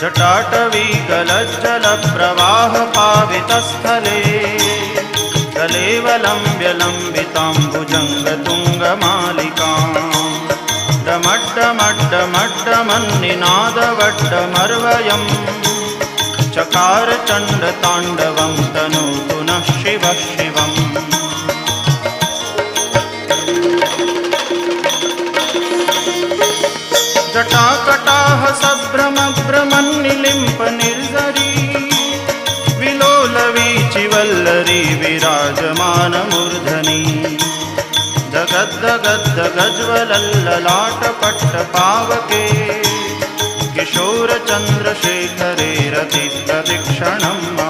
जटाटवी गलज्जलप्रवाहपावितस्थले कलेवलम्ब्यलम्बिताम्बुजङ्गतुङ्गमालिकाम् डमड्डमड्डमड्डमन्निनादवड्डमर्वयम् चकार चण्डताण्डवं तनोतु नः शिवः शिवम्। जटाकटाह सभ्रमभ्रमन्निलिम्पनिर्झरी विलोलवीचिवल्लरी विराजमानमूर्धनि दगद्दगद्दगज्ज्वलल्ललाटपट्टपावके किशोरचन्द्रशेखरे रतिप्रदक्षिणम्